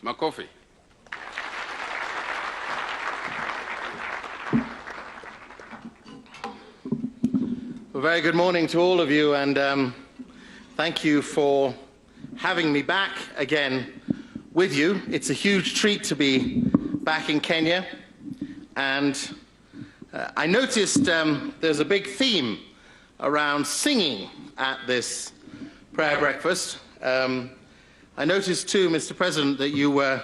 Makofi. Well, very good morning to all of you, and thank you for having me back again with you. It's a huge treat to be back in Kenya, and I noticed there's a big theme around singing at this prayer breakfast. I noticed too, Mr. President, that you were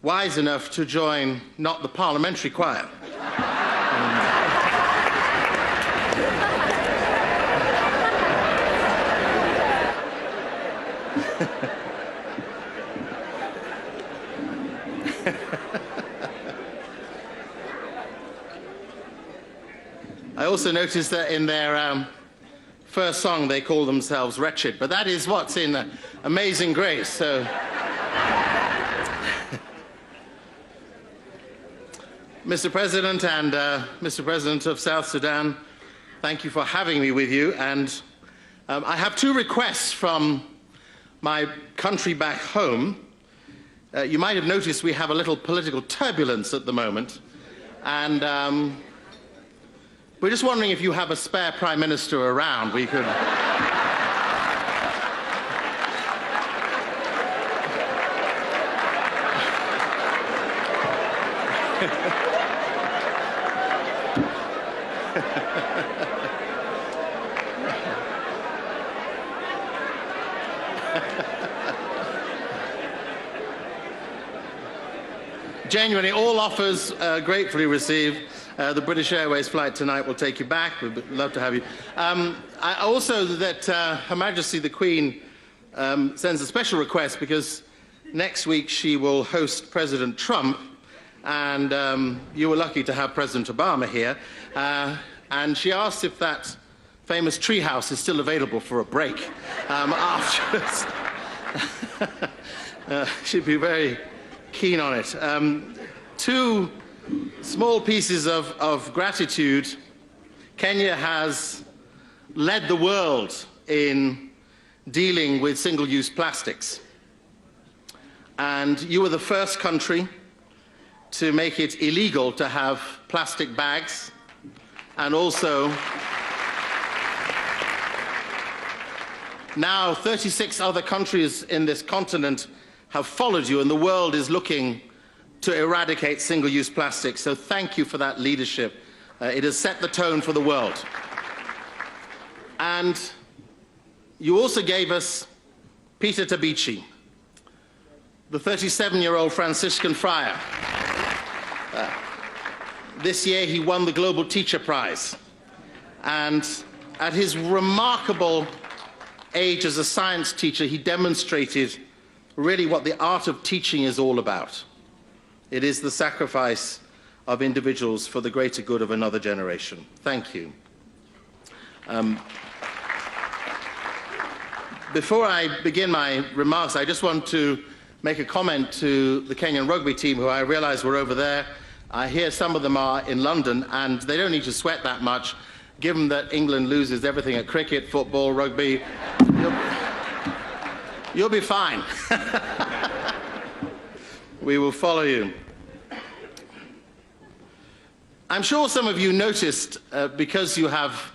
wise enough to join not the parliamentary choir. I also noticed that in their first song they call themselves Wretched, but that is what's in Amazing Grace. So, Mr. President and Mr. President of South Sudan, thank you for having me with you. And I have two requests from my country back home. You might have noticed we have a little political turbulence at the moment, and we're just wondering if you have a spare Prime Minister around. We could... Genuinely, all offers gratefully received. The British Airways flight tonight will take you back. We'd love to have you. Also, that Her Majesty the Queen sends a special request because next week she will host President Trump, and you were lucky to have President Obama here. And she asked if that famous treehouse is still available for a break afterwards. She'd be very keen on it. Two small pieces of gratitude. Kenya has led the world in dealing with single-use plastics. And you were the first country to make it illegal to have plastic bags, and also now 36 other countries in this continent have followed you, and the world is looking to eradicate single-use plastic. So thank you for that leadership. It has set the tone for the world. And you also gave us Peter Tabichi, the 37-year-old Franciscan friar. This year he won the Global Teacher Prize. And at his remarkable age as a science teacher, he demonstrated really what the art of teaching is all about. It is the sacrifice of individuals for the greater good of another generation. Thank you. Before I begin my remarks, I just want to make a comment to the Kenyan rugby team, who I realize were over there. I hear some of them are in London, and they don't need to sweat that much, given that England loses everything at cricket, football, rugby. You'll be fine. We will follow you. I'm sure some of you noticed, because you have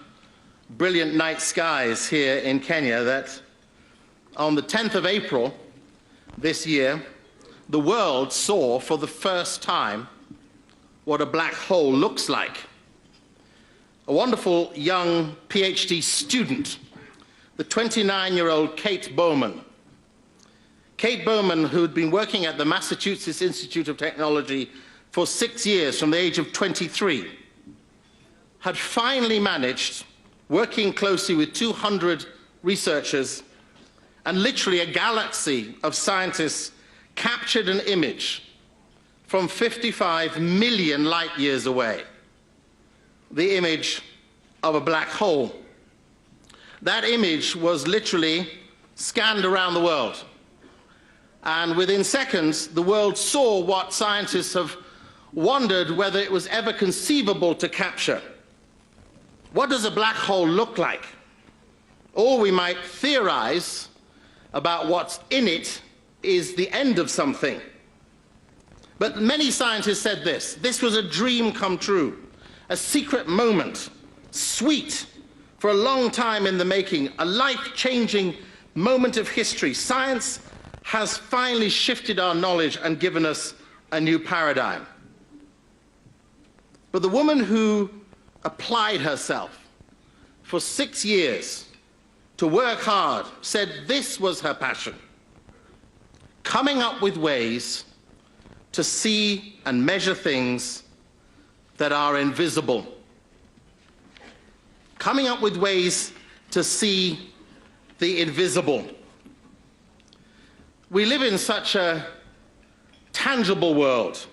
brilliant night skies here in Kenya, that on the 10th of April this year, the world saw for the first time what a black hole looks like. A wonderful young PhD student, the 29-year-old Kate Bowman. Kate Bowman, who had been working at the Massachusetts Institute of Technology for 6 years from the age of 23, had finally managed, working closely with 200 researchers and literally a galaxy of scientists, captured an image from 55 million light years away, the image of a black hole. That image was literally scanned around the world. And within seconds, the world saw what scientists have wondered whether it was ever conceivable to capture. What does a black hole look like? Or we might theorize about what's in it is the end of something. But many scientists said this was a dream come true, a secret moment, sweet, for a long time in the making, a life-changing moment of history. Science has finally shifted our knowledge and given us a new paradigm. But the woman who applied herself for 6 years to work hard said this was her passion: coming up with ways to see and measure things that are invisible. Coming up with ways to see the invisible. We live in such a tangible world.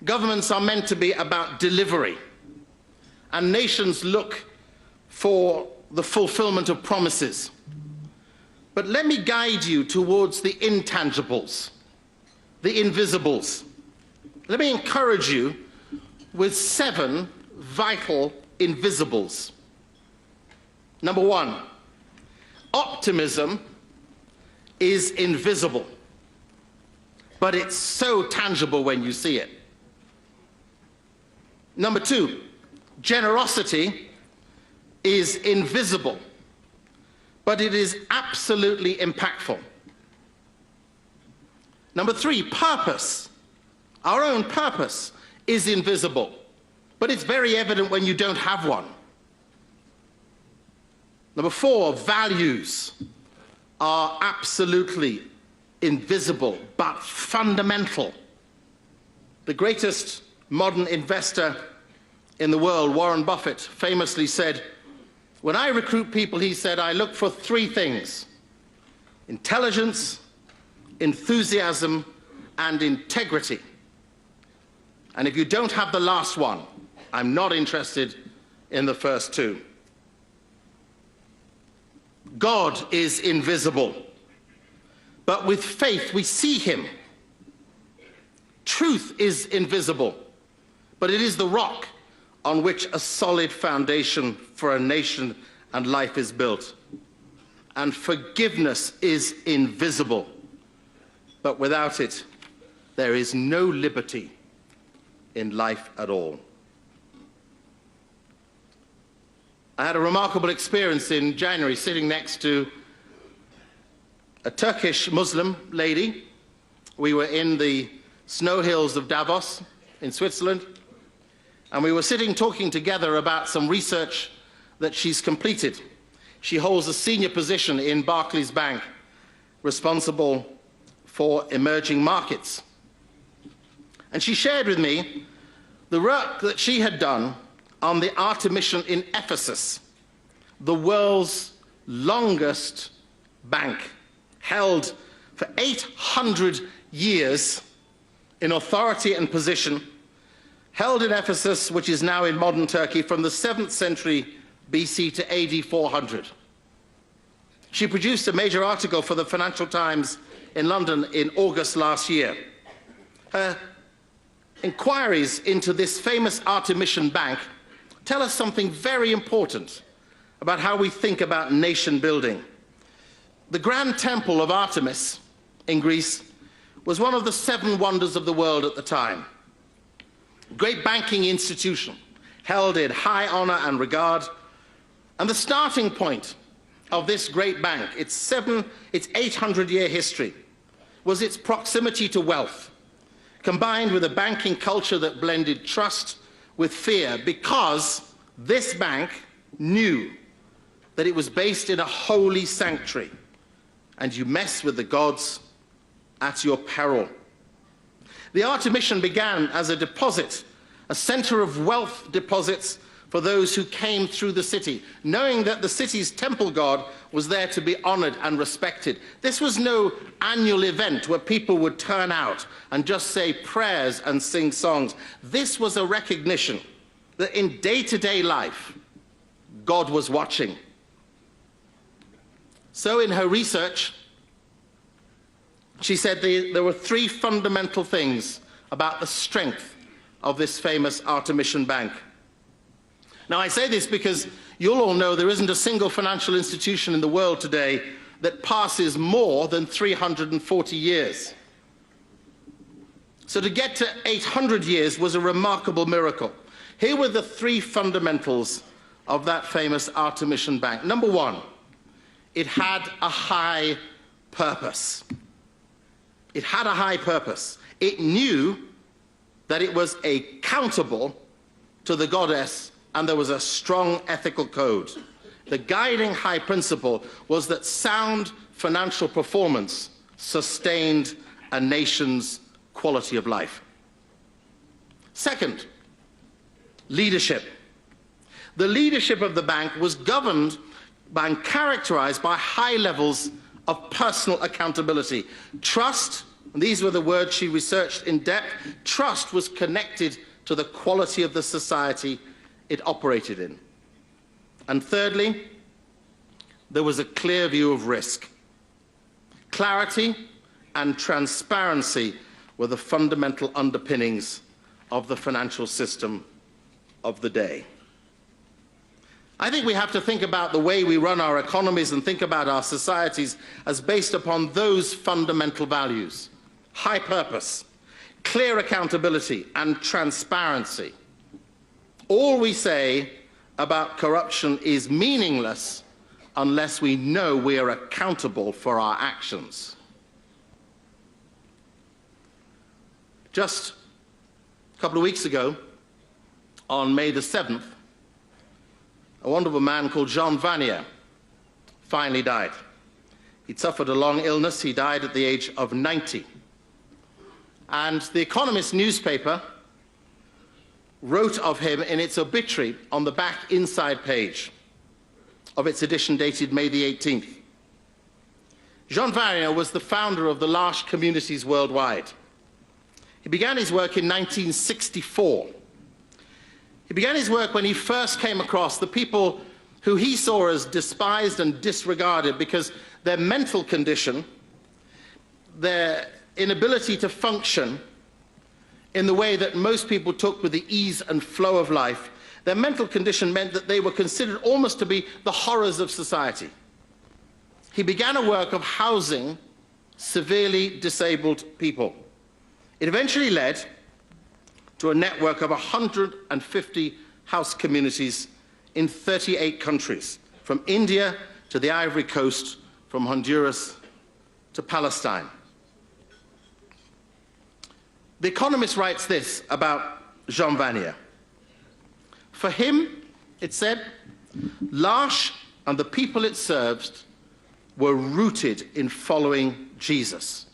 Governments are meant to be about delivery, and nations look for the fulfillment of promises. But let me guide you towards the intangibles, the invisibles. Let me encourage you with 7 vital invisibles. Number 1, optimism is invisible, but it's so tangible when you see it. Number 2, generosity is invisible, but it is absolutely impactful. Number 3, purpose, our own purpose, is invisible, but it's very evident when you don't have one. Number 4, values are absolutely invisible, but fundamental. The greatest modern investor in the world, Warren Buffett, famously said, "When I recruit people," he said, "I look for 3 things: intelligence, enthusiasm, and integrity. And if you don't have the last one, I'm not interested in the first 2. God is invisible, but with faith we see him. Truth is invisible, but it is the rock on which a solid foundation for a nation and life is built. And forgiveness is invisible, but without it, there is no liberty in life at all." I had a remarkable experience in January sitting next to a Turkish Muslim lady. We were in the snow hills of Davos in Switzerland, and we were sitting talking together about some research that she's completed. She holds a senior position in Barclays Bank, responsible for emerging markets. And she shared with me the work that she had done on the Artemission in Ephesus, the world's longest bank, held for 800 years in authority and position, held in Ephesus, which is now in modern Turkey, from the 7th century BC to AD 400. She produced a major article for the Financial Times in London in August last year. Her inquiries into this famous Artemission Bank tell us something very important about how we think about nation building. The Grand Temple of Artemis in Greece was one of the 7 wonders of the world at the time. Great banking institution, held in high honor and regard. And the starting point of this great bank, its 800-year history, was its proximity to wealth, combined with a banking culture that blended trust with fear, because this bank knew that it was based in a holy sanctuary, and you mess with the gods at your peril. The Artemission began as a deposit, a center of wealth deposits for those who came through the city, knowing that the city's temple god was there to be honored and respected. This was no annual event where people would turn out and just say prayers and sing songs. This was a recognition that in day-to-day life, God was watching. So in her research, she said there were 3 fundamental things about the strength of this famous Artemission Bank. Now, I say this because you'll all know there isn't a single financial institution in the world today that passes more than 340 years. So to get to 800 years was a remarkable miracle. Here were the three fundamentals of that famous Artemision bank. Number one, it had a high purpose. It had a high purpose. It knew that it was accountable to the goddess, and there was a strong ethical code. The guiding high principle was that sound financial performance sustained a nation's quality of life. Second, leadership. The leadership of the bank was governed by and characterized by high levels of personal accountability. Trust, and these were the words she researched in depth, trust was connected to the quality of the society it operated in. And thirdly, there was a clear view of risk. Clarity and transparency were the fundamental underpinnings of the financial system of the day. I think we have to think about the way we run our economies and think about our societies as based upon those fundamental values: high purpose, clear accountability, and transparency. All we say about corruption is meaningless unless we know we are accountable for our actions. Just a couple of weeks ago, on May the 7th, a wonderful man called Jean Vanier finally died. He'd suffered a long illness. He died at the age of 90. And the Economist newspaper wrote of him in its obituary on the back inside page of its edition dated May the 18th. Jean Vanier was the founder of the L'Arche communities worldwide. He began his work in 1964. He began his work when he first came across the people who he saw as despised and disregarded because their mental condition, their inability to function in the way that most people took with the ease and flow of life, their mental condition meant that they were considered almost to be the horrors of society. He began a work of housing severely disabled people. It eventually led to a network of 150 house communities in 38 countries, from India to the Ivory Coast, from Honduras to Palestine. The Economist writes this about Jean Vanier. For him, it said, L'Arche and the people it served were rooted in following Jesus.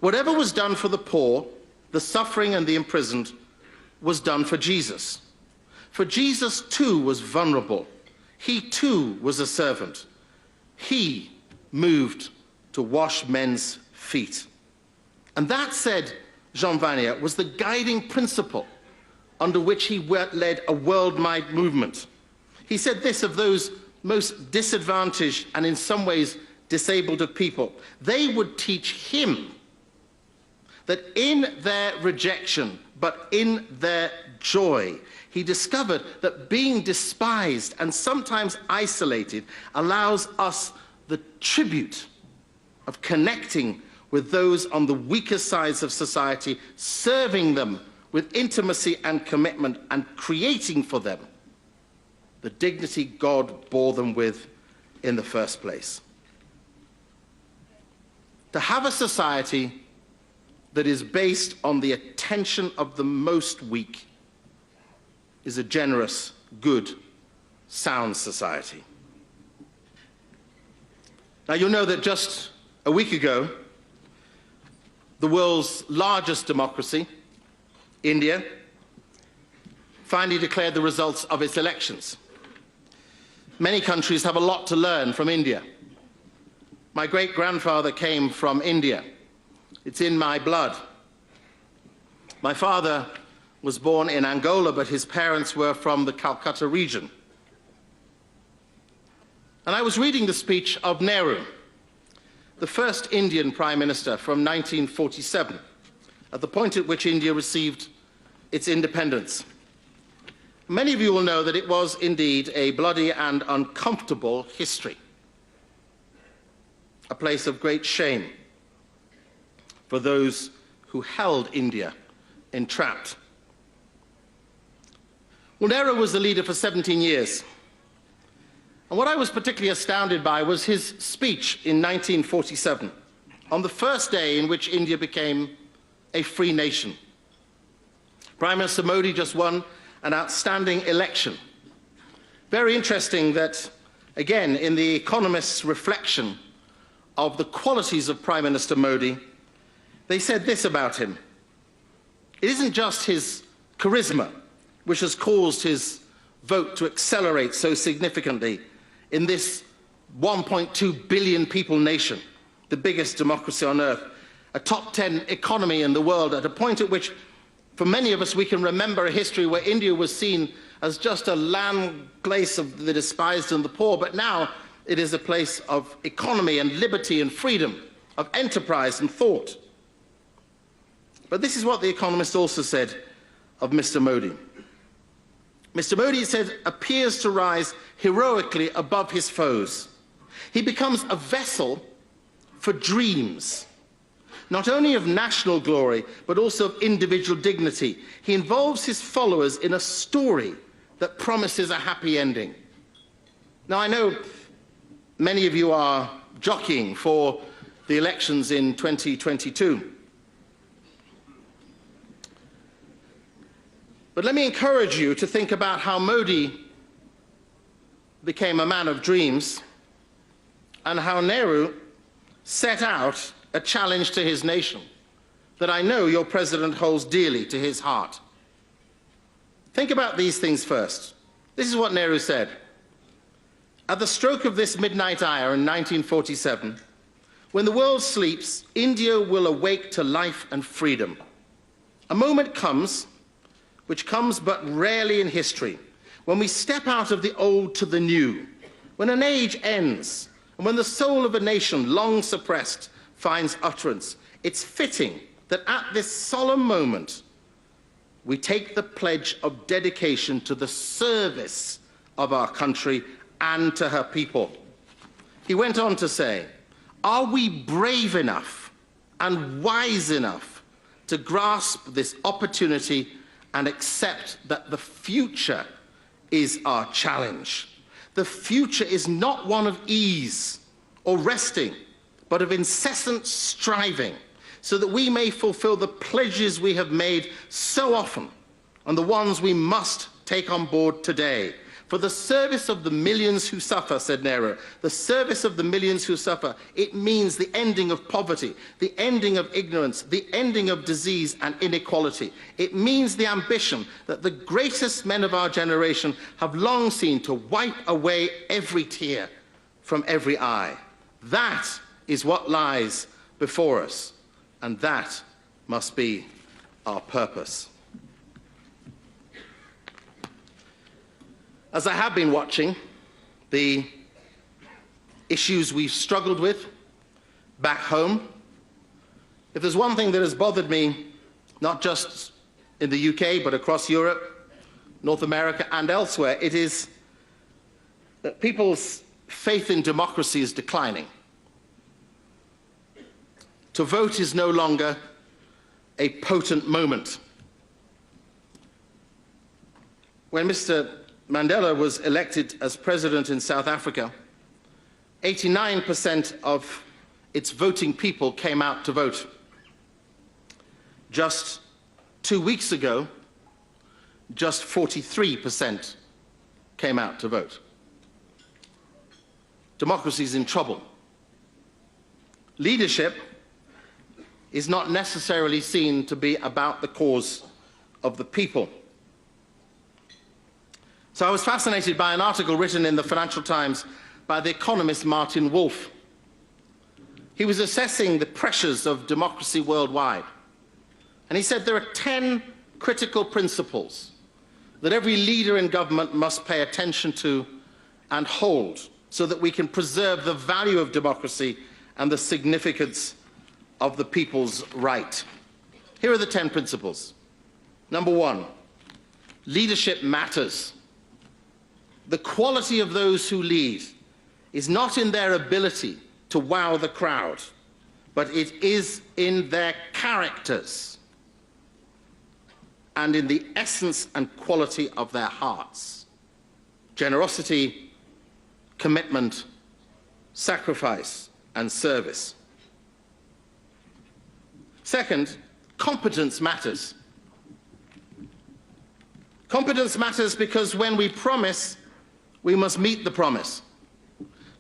Whatever was done for the poor, the suffering and the imprisoned was done for Jesus. For Jesus too was vulnerable. He too was a servant. He moved to wash men's feet. And that, said Jean Vanier, was the guiding principle under which he led a worldwide movement. He said this of those most disadvantaged and in some ways disabled of people: they would teach him that in their rejection, but in their joy, he discovered that being despised and sometimes isolated allows us the tribute of connecting with those on the weaker sides of society, serving them with intimacy and commitment, and creating for them the dignity God bore them with in the first place. To have a society that is based on the attention of the most weak is a generous, good, sound society. Now, you'll know that just a week ago, the world's largest democracy, India, finally declared the results of its elections. Many countries have a lot to learn from India. My great-grandfather came from India. It's in my blood. My father was born in Angola, but his parents were from the Calcutta region. And I was reading the speech of Nehru, the first Indian Prime Minister from 1947, at the point at which India received its independence. Many of you will know that it was indeed a bloody and uncomfortable history, a place of great shame for those who held India entrapped. Well, Nehru was the leader for 17 years. And what I was particularly astounded by was his speech in 1947, on the first day in which India became a free nation. Prime Minister Modi just won an outstanding election. Very interesting that, again, in The Economist's reflection of the qualities of Prime Minister Modi, they said this about him: it isn't just his charisma which has caused his vote to accelerate so significantly in this 1.2 billion people nation, the biggest democracy on earth, a top 10 economy in the world, at a point at which, for many of us, we can remember a history where India was seen as just a land place of the despised and the poor, but now it is a place of economy and liberty and freedom, of enterprise and thought. But this is what The Economist also said of Mr. Modi. Mr. Modi, he said, appears to rise heroically above his foes. He becomes a vessel for dreams, not only of national glory, but also of individual dignity. He involves his followers in a story that promises a happy ending. Now, I know many of you are jockeying for the elections in 2022. But let me encourage you to think about how Modi became a man of dreams and how Nehru set out a challenge to his nation that I know your president holds dearly to his heart. Think about these things first. This is what Nehru said. At the stroke of this midnight hour in 1947, when the world sleeps, India will awake to life and freedom. A moment comes, which comes but rarely in history, when we step out of the old to the new, when an age ends, and when the soul of a nation long suppressed finds utterance. It's fitting that at this solemn moment, we take the pledge of dedication to the service of our country and to her people. He went on to say, are we brave enough and wise enough to grasp this opportunity and accept that the future is our challenge? The future is not one of ease or resting, but of incessant striving, so that we may fulfill the pledges we have made so often and the ones we must take on board today. For the service of the millions who suffer, said Nehru, the service of the millions who suffer, it means the ending of poverty, the ending of ignorance, the ending of disease and inequality. It means the ambition that the greatest men of our generation have long seen to wipe away every tear from every eye. That is what lies before us, and that must be our purpose. As I have been watching the issues we've struggled with back home, if there's one thing that has bothered me, not just in the UK, but across Europe, North America, and elsewhere, it is that people's faith in democracy is declining. To vote is no longer a potent moment. When Mr. Mandela was elected as president in South Africa, 89% of its voting people came out to vote. Just 2 weeks ago, just 43% came out to vote. Democracy is in trouble. Leadership is not necessarily seen to be about the cause of the people. So I was fascinated by an article written in the Financial Times by the economist Martin Wolf. He was assessing the pressures of democracy worldwide. And he said there are 10 critical principles that every leader in government must pay attention to and hold so that we can preserve the value of democracy and the significance of the people's right. Here are the 10 principles. Number 1, leadership matters. The quality of those who lead is not in their ability to wow the crowd, but it is in their characters and in the essence and quality of their hearts. Generosity, commitment, sacrifice, and service. Second, competence matters. Competence matters because when we promise, we must meet the promise.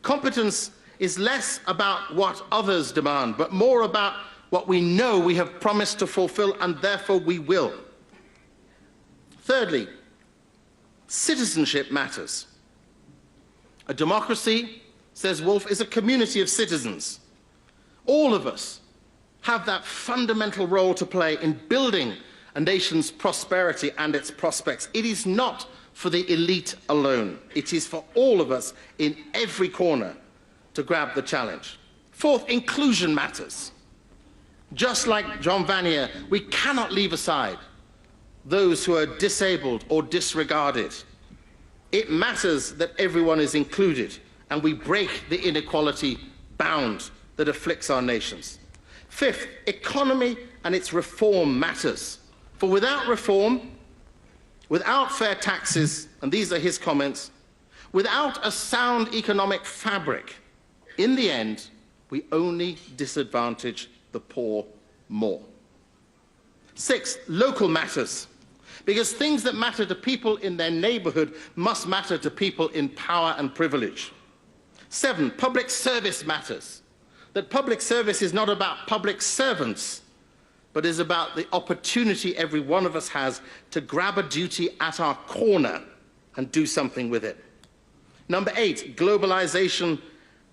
Competence is less about what others demand, but more about what we know we have promised to fulfill, and therefore we will. Thirdly, citizenship matters. A democracy, says Woolf, is a community of citizens. All of us have that fundamental role to play in building a nation's prosperity and its prospects. It is not for the elite alone. It is for all of us in every corner to grab the challenge. Fourth, inclusion matters. Just like John Vanier, we cannot leave aside those who are disabled or disregarded. It matters that everyone is included and we break the inequality bound that afflicts our nations. Fifth, economy and its reform matters. For without reform, without fair taxes, and these are his comments, without a sound economic fabric, in the end, we only disadvantage the poor more. Sixth, local matters, because things that matter to people in their neighborhood must matter to people in power and privilege. Seven, public service matters, that public service is not about public servants, but is about the opportunity every one of us has to grab a duty at our corner and do something with it. Number eight, globalization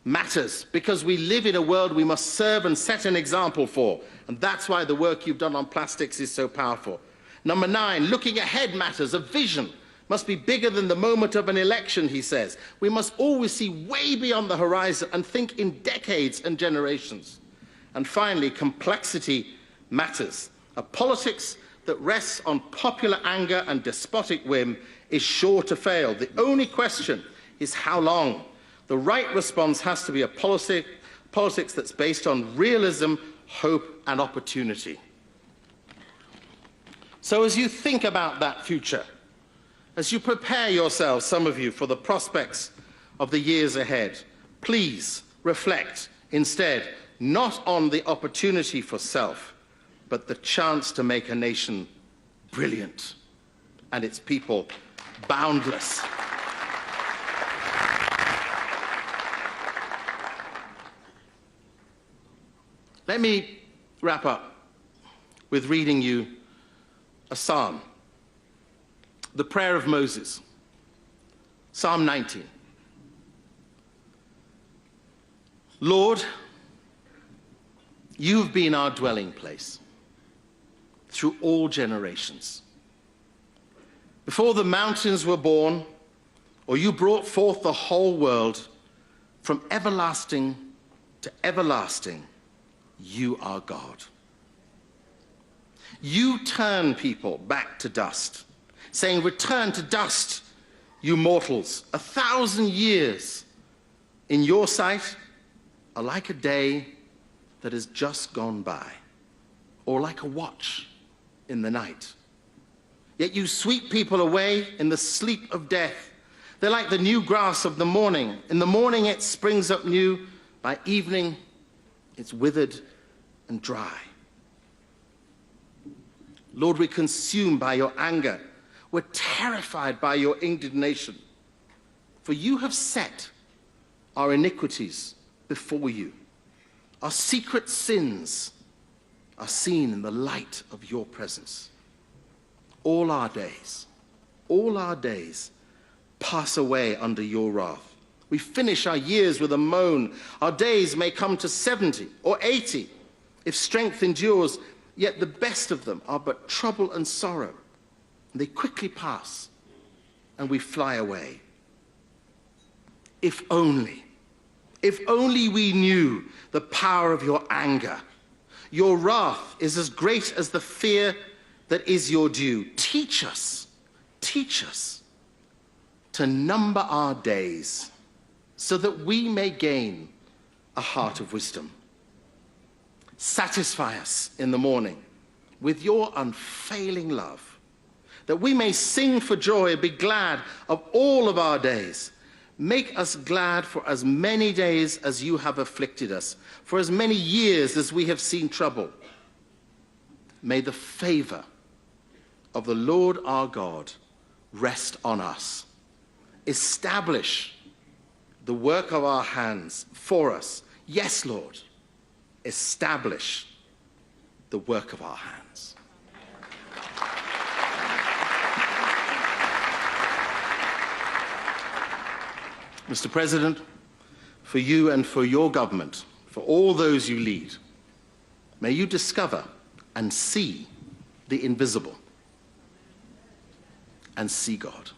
matters because we live in a world we must serve and set an example for, and that's why the work you've done on plastics is so powerful. Number nine, looking ahead matters. A vision must be bigger than the moment of an election, he says. We must always see way beyond the horizon and think in decades and generations. And finally, complexity matters. A politics that rests on popular anger and despotic whim is sure to fail. The only question is how long. The right response has to be a politics that's based on realism, hope, and opportunity. So as you think about that future, as you prepare yourselves, some of you, for the prospects of the years ahead, please reflect instead not on the opportunity for self, but the chance to make a nation brilliant and its people boundless. Let me wrap up with reading you a psalm, the prayer of Moses, Psalm 19. Lord, you've been our dwelling place through all generations. Before the mountains were born, or you brought forth the whole world, from everlasting to everlasting, you are God. You turn people back to dust, saying, return to dust, you mortals. 1,000 years in your sight are like a day that has just gone by, or like a watch in the night. Yet you sweep people away in the sleep of death. They're like the new grass of the morning. In the morning it springs up new. By evening it's withered and dry. Lord, we're consumed by your anger. We're terrified by your indignation. For you have set our iniquities before you. Our secret sins are seen in the light of your presence. All our days pass away under your wrath. We finish our years with a moan. Our days may come to 70 or 80 if strength endures, yet the best of them are but trouble and sorrow. They quickly pass and we fly away. If only we knew the power of your anger. Your wrath is as great as the fear that is your due. Teach us to number our days so that we may gain a heart of wisdom. Satisfy us in the morning with your unfailing love, that we may sing for joy and be glad of all of our days. Make us glad for as many days as you have afflicted us, for as many years as we have seen trouble. May the favor of the Lord our God rest on us. Establish the work of our hands for us. Yes, Lord, establish the work of our hands. Mr. President, for you and for your government, for all those you lead, may you discover and see the invisible and see God.